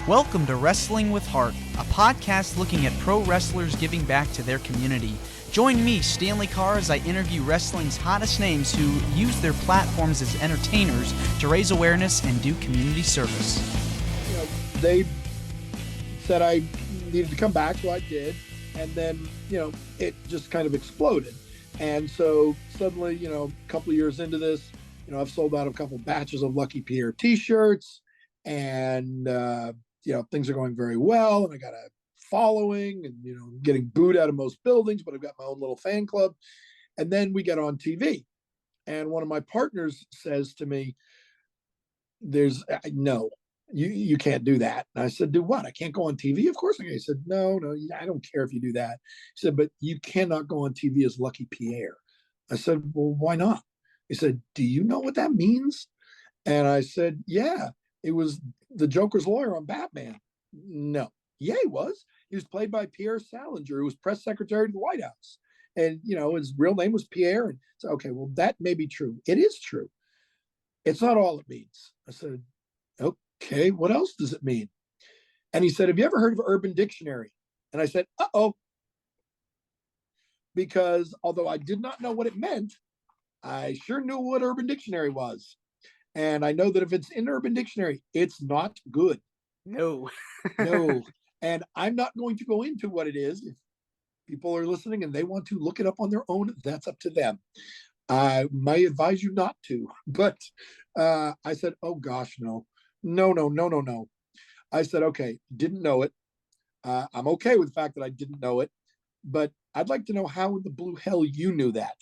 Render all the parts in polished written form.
Welcome to Wrestling with Heart, a podcast looking at pro wrestlers giving back to their community. Join me, Stanley Carr, as I interview wrestling's hottest names who use their platforms as entertainers to raise awareness and do community service. They said I needed to come back, so I did. And then, it just kind of exploded. And so suddenly, a couple of years into this, I've sold out a couple batches of Lucky Pierre t-shirts, and, things are going very well. And I got a following and, getting booed out of most buildings, but I've got my own little fan club. And then we get on TV. And one of my partners says to me, no, you can't do that. And I said, do what? I can't go on TV? Of course I can. He said, no, I don't care if you do that. He said, but you cannot go on TV as Lucky Pierre. I said, well, why not? He said, do you know what that means? And I said, yeah, it was the Joker's lawyer on Batman. No. Yeah, he was. He was played by Pierre Salinger, who was press secretary to the White House. And, his real name was Pierre. And so, okay, well, that may be true. It is true. It's not all it means. I said, okay, what else does it mean? And he said, have you ever heard of Urban Dictionary? And I said, uh-oh. Because although I did not know what it meant, I sure knew what Urban Dictionary was. And I know that if it's in Urban Dictionary, it's not good. No. No. And I'm not going to go into what it is. If people are listening and they want to look it up on their own, that's up to them. I may advise you not to. But I said, oh, gosh, no. No. I said, okay, didn't know it. I'm okay with the fact that I didn't know it. But I'd like to know how in the blue hell you knew that.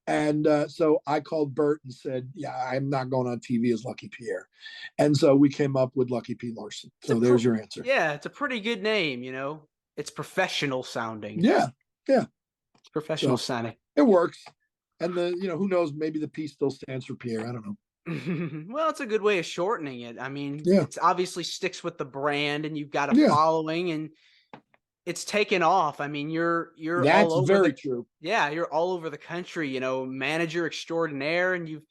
And so I called Bert and said, yeah, I'm not going on TV as Lucky Pierre. And so we came up with Lucky P. Larson. So there's your answer. Yeah, it's a pretty good name, It's professional sounding. Yeah. It's professional sounding. It works. And who knows, maybe the P still stands for Pierre. I don't know. Well, it's a good way of shortening it. I mean, It's obviously sticks with the brand, and you've got a following, and it's taken off. I mean, you're that's all over very true. Yeah, you're all over the country, manager extraordinaire, and you've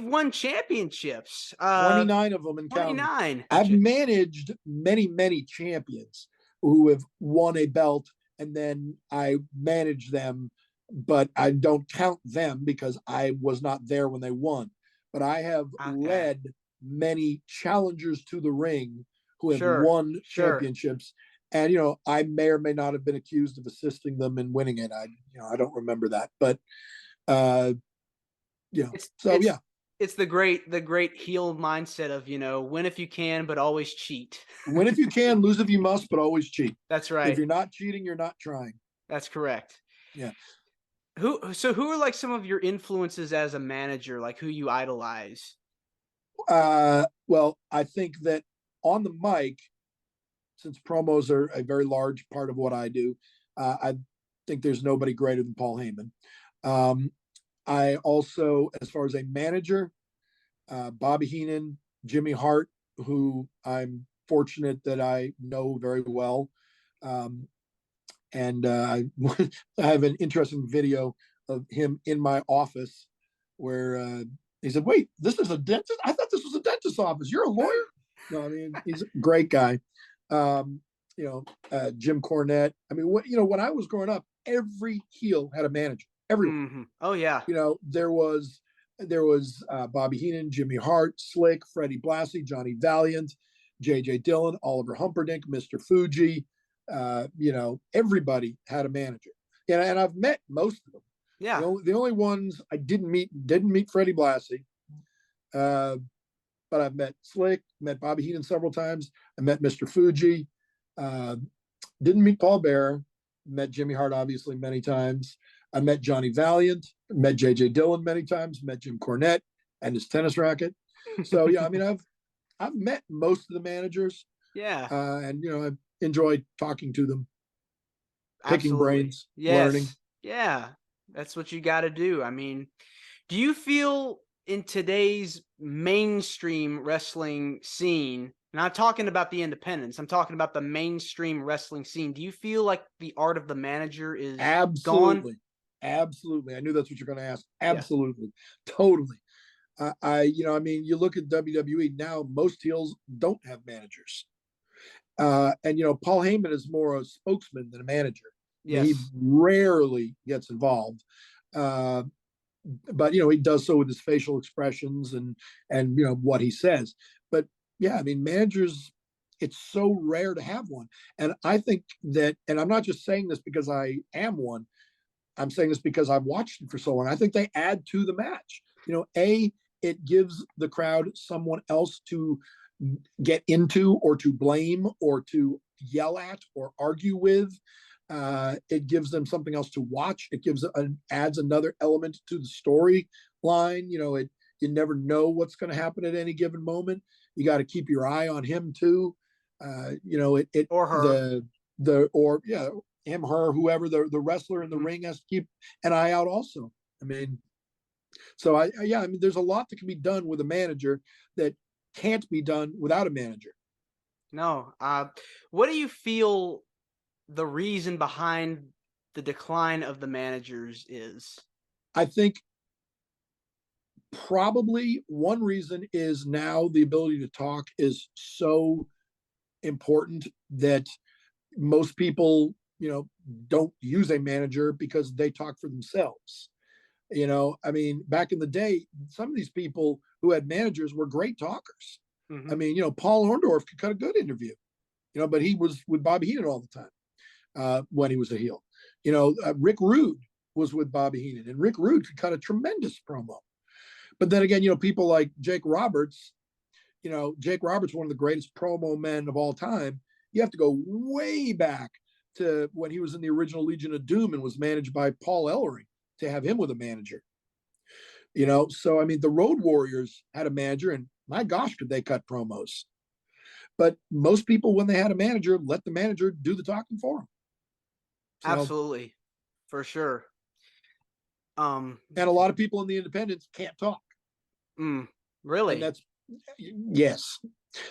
won championships. 29 of them in 29. I've managed many champions who have won a belt, and then I manage them, but I don't count them because I was not there when they won. But I have led many challengers to the ring who have won championships. And, I may or may not have been accused of assisting them in winning it. I don't remember that, but, It's the great heel mindset of, win if you can, but always cheat. Win if you can, lose if you must, but always cheat. That's right. If you're not cheating, you're not trying. That's correct. Yeah. Who are like some of your influences as a manager, like who you idolize? Well, I think that on the mic, since promos are a very large part of what I do, I think there's nobody greater than Paul Heyman. I also, as far as a manager, Bobby Heenan, Jimmy Hart, who I'm fortunate that I know very well. And I have an interesting video of him in my office where he said, wait, this is a dentist? I thought this was a dentist's office. You're a lawyer? No, I mean, he's a great guy. Jim Cornette. I mean, when I was growing up, every heel had a manager. Everyone. Mm-hmm. Oh yeah. There was Bobby Heenan, Jimmy Hart, Slick, Freddie Blassie, Johnny Valiant, J.J. Dillon, Oliver Humperdinck, Mr. Fuji. Everybody had a manager. And I've met most of them. Yeah. The only ones I didn't meet Freddie Blassie. But I've met Slick, met Bobby Heenan several times. I met Mr. Fuji. Didn't meet Paul Bearer. Met Jimmy Hart, obviously, many times. I met Johnny Valiant. Met J.J. Dillon many times. Met Jim Cornette and his tennis racket. So, yeah, I mean, I've met most of the managers. Yeah. And, I've enjoyed talking to them. Picking brains, yes. Learning. Yeah, that's what you got to do. I mean, do you feel in today's mainstream wrestling scene, not talking about the independents, I'm talking about the mainstream wrestling scene, do you feel like the art of the manager is Absolutely. gone? Absolutely. I knew that's what you're going to ask. Absolutely. Yeah. Totally. I mean, you look at WWE now, most heels don't have managers. And Paul Heyman is more a spokesman than a manager. I mean, he Yes. rarely gets involved. Uh, but he does so with his facial expressions and what he says. But yeah, I mean, managers, it's so rare to have one. And I think that, and I'm not just saying this because I am one, I'm saying this because I've watched it for so long. I think they add to the match. It gives the crowd someone else to get into or to blame or to yell at or argue with. It gives them something else to watch. It adds another element to the storyline. You never know what's going to happen at any given moment. You got to keep your eye on him too. Or her. The or yeah, him, her, whoever the wrestler in the Mhm. ring has to keep an eye out also. I mean, so I mean, there's a lot that can be done with a manager that can't be done without a manager. No. What do you feel the reason behind the decline of the managers is? I think probably one reason is now the ability to talk is so important that most people, don't use a manager because they talk for themselves. I mean, back in the day, some of these people who had managers were great talkers. I Hmm. mean, Paul Orndorff could cut a good interview, but he was with Bobby Heenan all the time when he was a heel. Rick Rude was with Bobby Heenan, and Rick Rude could cut a tremendous promo. But then again, people like Jake Roberts, Jake Roberts, one of the greatest promo men of all time. You have to go way back to when he was in the original Legion of Doom and was managed by Paul Ellering to have him with a manager. So I mean, the Road Warriors had a manager, and my gosh, could they cut promos? But most people, when they had a manager, let the manager do the talking for them. So, Absolutely. For sure. Um, and a lot of people in the independents can't talk, mm, and really? that's yes.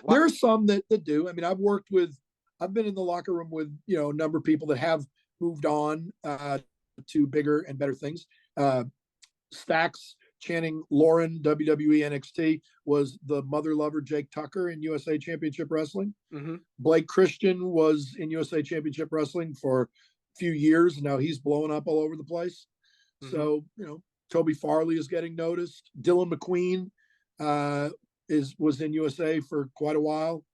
What? There are some that do. I mean, I've been in the locker room with a number of people that have moved on to bigger and better things. Stacks Channing Lauren, WWE NXT, was the mother lover Jake Tucker in USA Championship Wrestling. Hmm. Blake Christian was in USA Championship Wrestling for a few years. Now he's blowing up all over the place. Hmm. So, Toby Farley is getting noticed. Dylan McQueen was in USA for quite a while.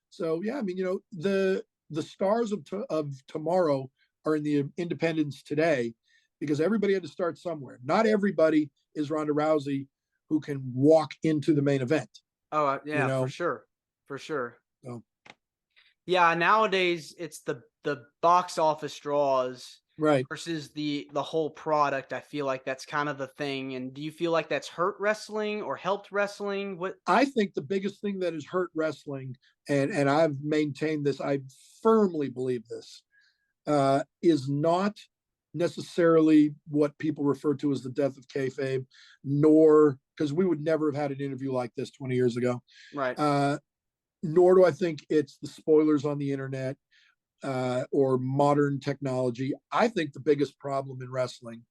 So yeah, I mean, the stars of tomorrow are in the independents today because everybody had to start somewhere. Not everybody is Ronda Rousey who can walk into the main event. Oh, You yeah, for know, sure. For sure. so, Yeah, nowadays it's the box office draws right. versus the whole product. I feel like that's kind of the thing. And do you feel like that's hurt wrestling or helped wrestling? What? I think the biggest thing that has hurt wrestling, and I've maintained this, I firmly believe this, is not necessarily what people refer to as the death of kayfabe, nor because we would never have had an interview like this 20 years ago. Right. Uh, Nor do I think it's the spoilers on the internet or modern technology. I think the biggest problem in wrestling,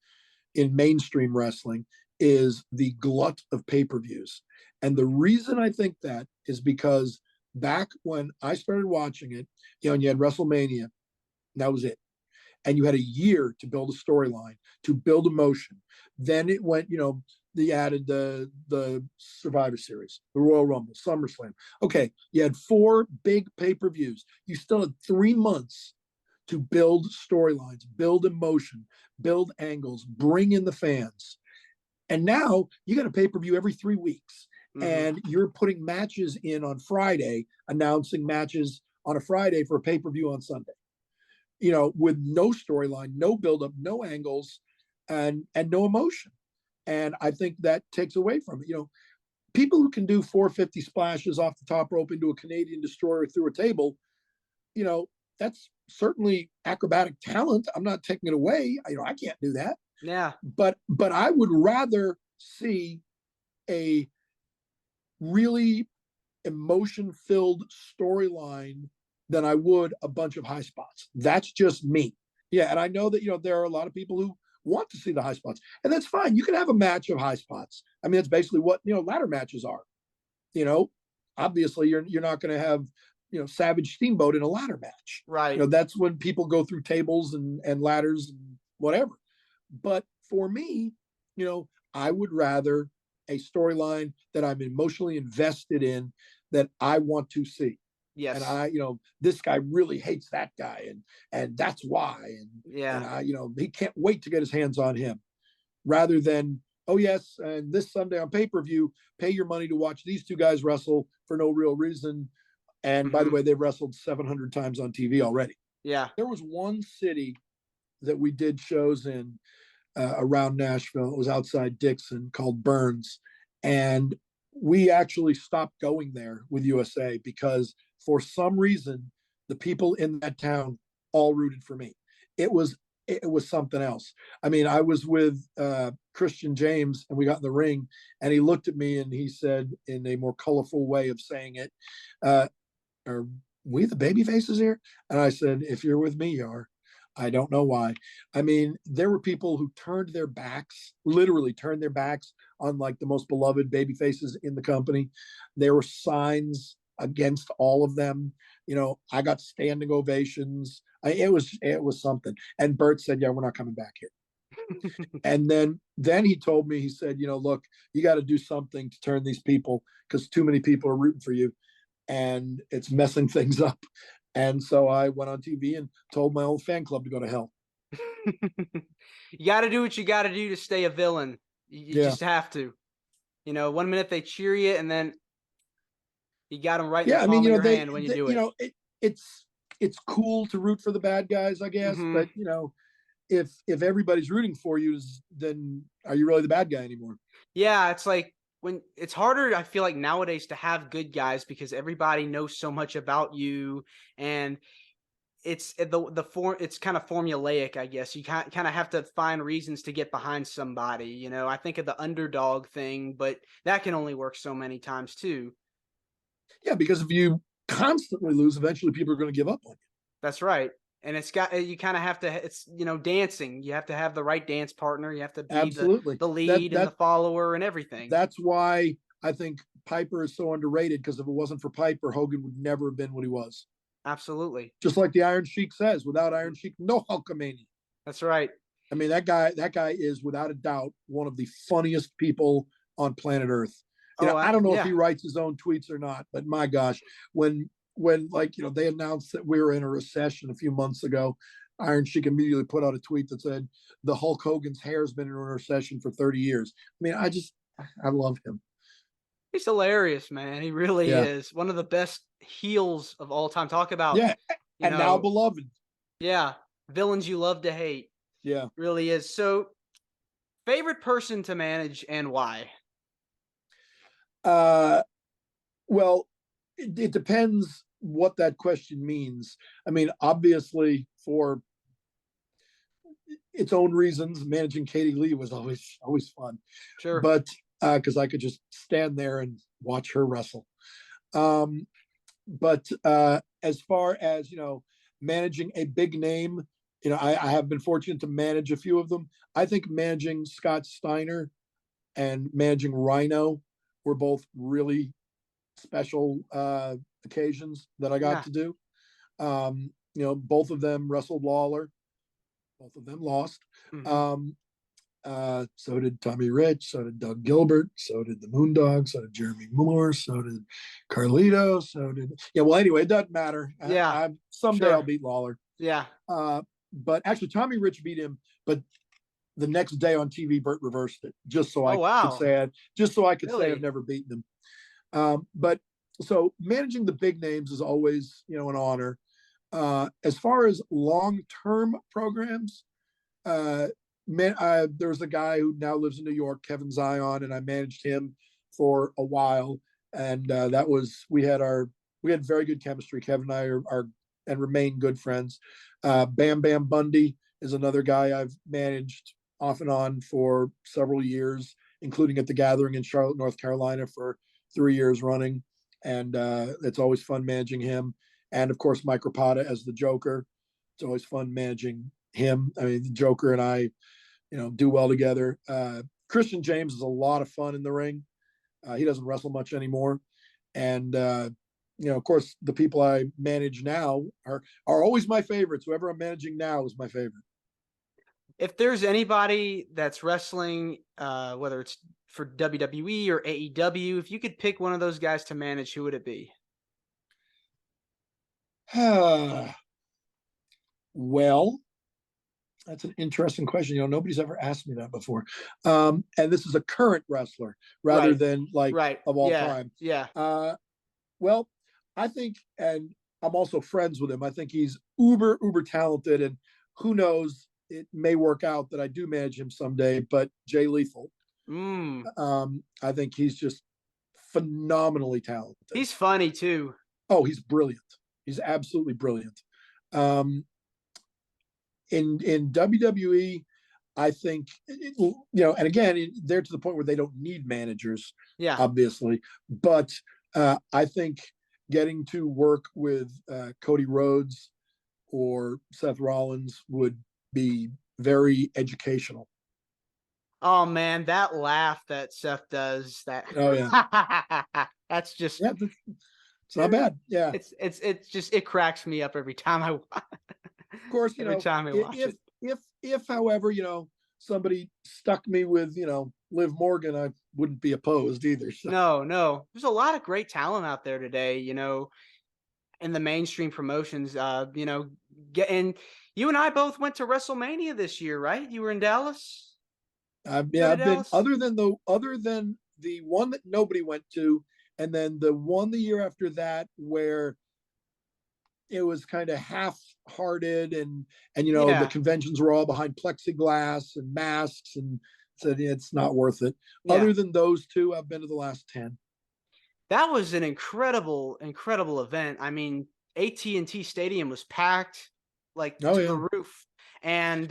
in mainstream wrestling, is the glut of pay per views. And the reason I think that is because back when I started watching it, and you had WrestleMania, and that was it. And you had a year to build a storyline, to build emotion. Then it went, they added the Survivor Series, the Royal Rumble, SummerSlam. Okay, you had 4 big pay-per-views. You still had 3 months to build storylines, build emotion, build angles, bring in the fans. And now you got a pay-per-view every 3 weeks. Hmm. And you're putting matches in on Friday, announcing matches on a Friday for a pay-per-view on Sunday, with no storyline, no buildup, no angles, and no emotion. And I think that takes away from it. People who can do 450 splashes off the top rope into a Canadian destroyer through a table, you know, that's certainly acrobatic talent. I'm not taking it away. I can't do that. Yeah. But I would rather see a really emotion filled storyline than I would a bunch of high spots. That's just me. Yeah, and I know that there are a lot of people who want to see the high spots, and that's fine. You can have a match of high spots. I mean, that's basically what ladder matches are. You know, obviously you're not going to have Savage Steamboat in a ladder match. Right. That's when people go through tables and ladders and whatever. But for me, I would rather a storyline that I'm emotionally invested in, that I want to see. And Yes. this guy really hates that guy, and that's why. Yeah. And he can't wait to get his hands on him, rather than, oh yes, and this Sunday on pay-per-view, pay your money to watch these two guys wrestle for no real reason. And by the way, they've wrestled 700 times on TV already. Yeah. There was one city that we did shows in around Nashville. It was outside Dixon, called Burns. And we actually stopped going there with USA because for some reason, the people in that town all rooted for me. It was something else. I mean, I was with Christian James, and we got in the ring, and he looked at me and he said, in a more colorful way of saying it, "Are we the baby faces here?" And I said, "If you're with me, you are." I don't know why. I mean, there were people who turned their backs, literally turned their backs on like the most beloved baby faces in the company. There were signs against all of them. I got standing ovations. It was something. And Bert said, "Yeah, we're not coming back here." And then he told me, he said, "Look, you got to do something to turn these people, because too many people are rooting for you, and it's messing things up." And so I went on TV and told my old fan club to go to hell. You got to do what you got to do to stay a villain. You just have to. 1 minute they cheer you, and then you got them right in the I mean, palm of your hand when you do it. It's cool to root for the bad guys, I guess, but if everybody's rooting for you, then are you really the bad guy anymore? Yeah, it's like when it's harder, I feel like nowadays, to have good guys, because everybody knows so much about you, and it's the form. It's kind of formulaic, I guess. You kind of have to find reasons to get behind somebody. I think of the underdog thing, but that can only work so many times too. Yeah, because if you constantly lose, eventually people are going to give up on you. That's right. And you kind of have to, it's, dancing. You have to have the right dance partner. You have to be Absolutely. the lead and the follower and everything. That's why I think Piper is so underrated, because if it wasn't for Piper, Hogan would never have been what he was. Absolutely. Just like the Iron Sheik says, without Iron Sheik, no Hulkamania. That's right. I mean, that guy is without a doubt one of the funniest people on planet Earth. I don't know if he writes his own tweets or not, but my gosh, when they announced that we were in a recession a few months ago, Iron Sheik immediately put out a tweet that said, "The Hulk Hogan's hair has been in a recession for 30 years." I mean, I love him. He's hilarious, man. He really is one of the best heels of all time. Talk about, now beloved. Yeah, villains you love to hate. Yeah, really is. So, favorite person to manage and why? Well, it depends what that question means. I mean, obviously, for its own reasons, managing Katie Lee was always fun. Sure. But because I could just stand there and watch her wrestle. But as far as managing a big name, I have been fortunate to manage a few of them. I think managing Scott Steiner and managing Rhino were both really special occasions that I got to do. Both of them wrestled Lawler. Both of them lost. So did Tommy Rich. So did Doug Gilbert. So did the Moondog. So did Jeremy Moore. So did Carlito. So did Well, anyway, it doesn't matter. Someday I'll beat Lawler. Yeah. But actually, Tommy Rich beat him. But the next day on TV, Bert reversed it, just so I could say I've never beaten him. But so managing the big names is always an honor. As far as long-term programs, there was a guy who now lives in New York, Kevin Zion, and I managed him for a while. And we had very good chemistry. Kevin and I are and remain good friends. Bam Bam Bundy is another guy I've managed off and on for several years, including at the Gathering in Charlotte, North Carolina for 3 years running. And it's always fun managing him. And of course, Mike Rapata as the Joker. It's always fun managing him. I mean, the Joker and I do well together. Christian James is a lot of fun in the ring. He doesn't wrestle much anymore. And, of course, the people I manage now are always my favorites. Whoever I'm managing now is my favorite. If there's anybody that's wrestling, whether it's for WWE or AEW, if you could pick one of those guys to manage, who would it be? Well, that's an interesting question. Nobody's ever asked me that before. And this is a current wrestler rather Right. than like Right. of all Yeah. time. Yeah. Well, I think, and I'm also friends with him. I think he's uber talented, and who knows, it may work out that I do manage him someday. But Jay Lethal, Mm. I think he's just phenomenally talented. He's funny too. Oh, he's brilliant. He's absolutely brilliant. Um, in WWE, I think and again, they're to the point where they don't need managers, Yeah. obviously. But I think getting to work with Cody Rhodes or Seth Rollins would be very educational. Oh man, that laugh that Seth does, that Oh yeah, that's just yeah, it's not bad. Yeah, of it's just it cracks me up every time course, every time I watch if it. however, somebody stuck me with Liv Morgan, I wouldn't be opposed either. So No, no. There's a lot of great talent out there today, in the mainstream promotions. Getting you and I both went to WrestleMania this year, right? You were in Dallas? You go to I've been Dallas? other than the one that nobody went to, and then the one the year after that where it was kind of half-hearted, and the Yeah. conventions were all behind plexiglass and masks, and said it's not worth it. Yeah. Other than those two, I've been to the last 10. That was an incredible, incredible event. I mean, AT&T Stadium was packed like Oh to yeah, the roof. And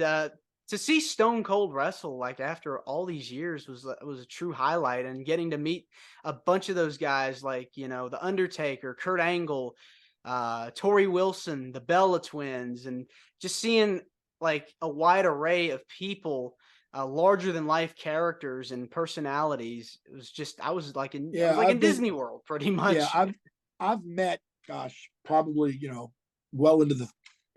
to see Stone Cold wrestle like after all these years was a true highlight, and getting to meet a bunch of those guys like, The Undertaker, Kurt Angle, Tori Wilson, the Bella Twins, and just seeing like a wide array of people, larger than life characters and personalities. It was just I was yeah. like in Disney World pretty Yeah, much. I've met, gosh, probably well into the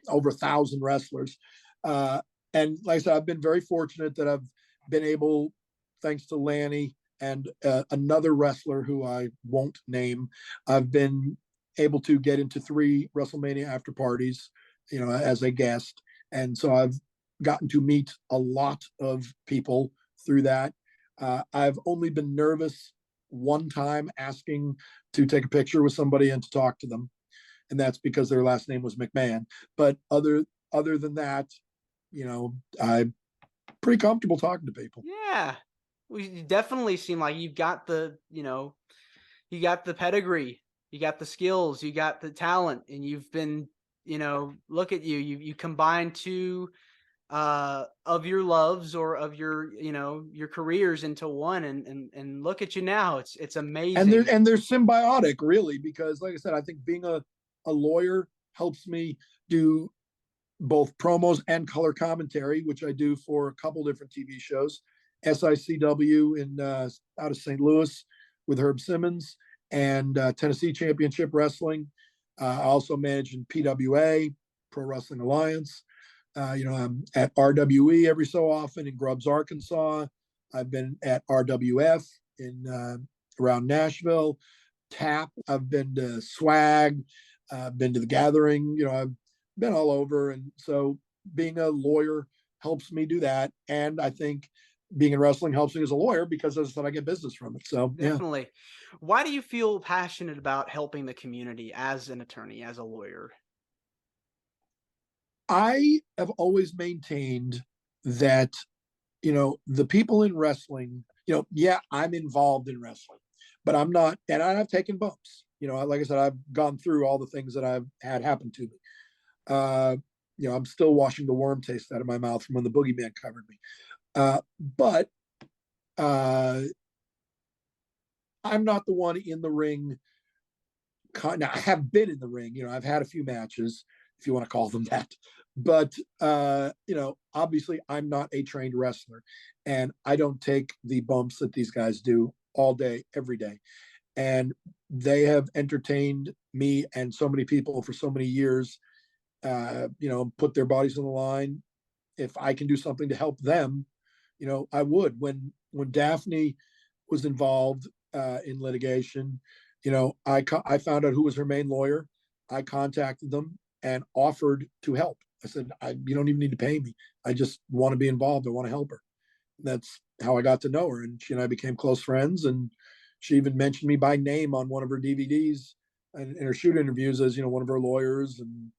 over 1,000 wrestlers. Uh, and like I said, I've been very fortunate that I've been able, thanks to Lanny and another wrestler who I won't name, I've been able to get into 3 WrestleMania after parties, as a guest. And so I've gotten to meet a lot of people through that. I've only been nervous one time asking to take a picture with somebody and to talk to them, and that's because their last name was McMahon. But other than that, I'm pretty comfortable talking to people. Yeah. We definitely seem like you got the pedigree, you got the skills, you got the talent, and you've been, look at you. You combine two of your loves or of your careers into one, and look at you now. It's And amazing. they're symbiotic, really, because like I said, I think being a lawyer helps me do both promos and color commentary, which I do for a couple different TV shows. SICW in out of St. Louis with Herb Simmons, and Tennessee Championship Wrestling. I also manage in PWA, Pro Wrestling Alliance. I'm at RWE every so often in Grubbs, Arkansas. I've been at RWF in around Nashville. TAP. I've been to Swag. I've been to the Gathering. I've been all over, and so being a lawyer helps me do that. And I think being in wrestling helps me as a lawyer because, as I said, I get business from it. So yeah, Definitely. Why do you feel passionate about helping the community as an attorney, as a lawyer? I have always maintained that the people in wrestling, yeah, I'm involved in wrestling, but I'm not, and I've taken bumps. Like I said, I've gone through all the things that I've had happen to me. Uh, I'm still washing the worm taste out of my mouth from when the boogeyman covered me. But I'm not the one in the ring. Now, I have been in the ring. I've had a few matches, if you want to call them that. But obviously I'm not a trained wrestler, and I don't take the bumps that these guys do all day, every day. And they have entertained me and so many people for so many years, put their bodies on the line. If I can do something to help them, I would. When Daphne was involved in litigation, I found out who was her main lawyer. I contacted them and offered to help. I said, you don't even need to pay me. I just want to be involved. I want to help her. That's how I got to know her. And she and I became close friends. And she even mentioned me by name on one of her DVDs and in her shoot interviews as, one of her lawyers, and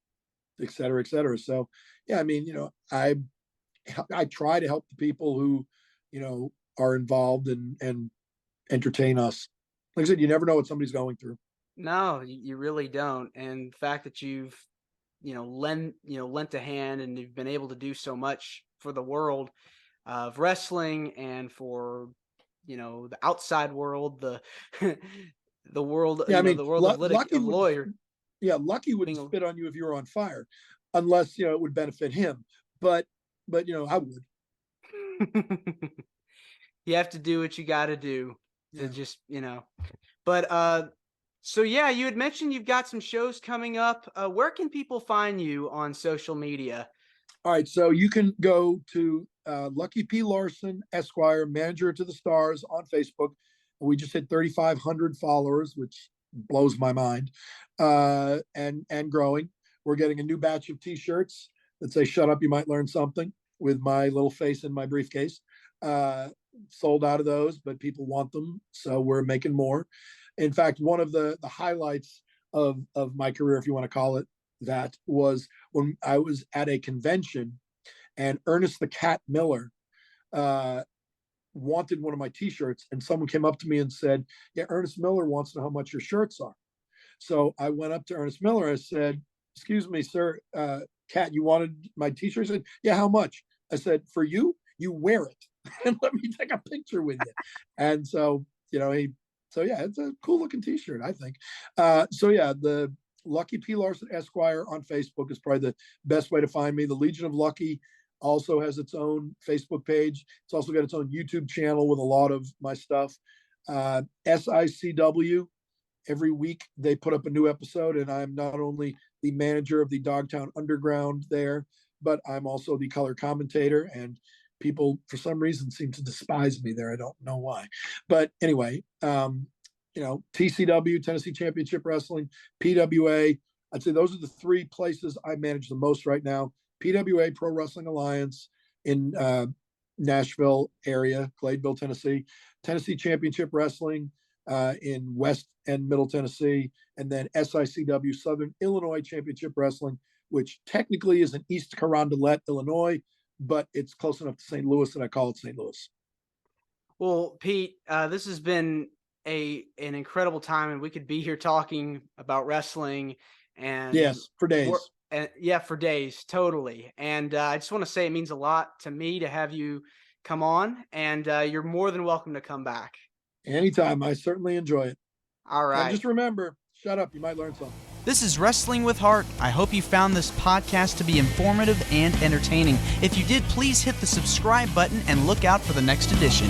et cetera, et cetera. So, yeah, I mean, I try to help the people who, are involved and entertain us. Like I said, you never know what somebody's going through. No, you really don't. And the fact that you've, lent a hand and you've been able to do so much for the world of wrestling and for, the outside world, the the world, Yeah, I mean, the world of Lucky of would, lawyer. yeah, Lucky would Being spit on you if you were on fire, unless it would benefit him. But I would. You have to do what you got to do to Yeah. just, But so yeah, you had mentioned you've got some shows coming up. Where can people find you on social media? All right, so you can go to Lucky P. Larson Esquire, Manager to the Stars on Facebook. We just hit 3,500 followers, which blows my mind, and growing. We're getting a new batch of T-shirts that say "Shut up, you might learn something" with my little face in my briefcase. Sold out of those, but people want them, so we're making more. In fact, one of the highlights of my career, if you want to call it that, was when I was at a convention and Ernest the Cat Miller wanted one of my T-shirts, and someone came up to me and said, "Yeah, Ernest Miller wants to know how much your shirts are." So I went up to Ernest Miller. I said, "Excuse me, sir, Cat, you wanted my T-shirt?" He said, "Yeah, how much?" I said, "For you, you wear it and let me take a picture with you." And so, yeah, it's a cool looking T-shirt, I think. So yeah, the Lucky P. Larson Esquire on Facebook is probably the best way to find me. The Legion of Lucky also has its own Facebook page. It's also got its own YouTube channel with a lot of my stuff. SICW, every week they put up a new episode, and I'm not only the manager of the Dogtown Underground there, but I'm also the color commentator, and people for some reason seem to despise me there. I don't know why, but anyway, TCW, Tennessee Championship Wrestling, PWA. I'd say those are the three places I manage the most right now. PWA, Pro Wrestling Alliance in Nashville area, Gladeville, Tennessee. Tennessee Championship Wrestling in West and Middle Tennessee. And then SICW, Southern Illinois Championship Wrestling, which technically is in East Carondelet, Illinois, but it's close enough to St. Louis that I call it St. Louis. Well, Pete, this has been an incredible time, and we could be here talking about wrestling and yes, for days. yeah, for days, totally. And I just want to say it means a lot to me to have you come on, and you're more than welcome to come back. Anytime. I certainly enjoy it. All right. And just remember, shut up. You might learn something. This is Wrestling with Heart. I hope you found this podcast to be informative and entertaining. If you did, please hit the subscribe button and look out for the next edition.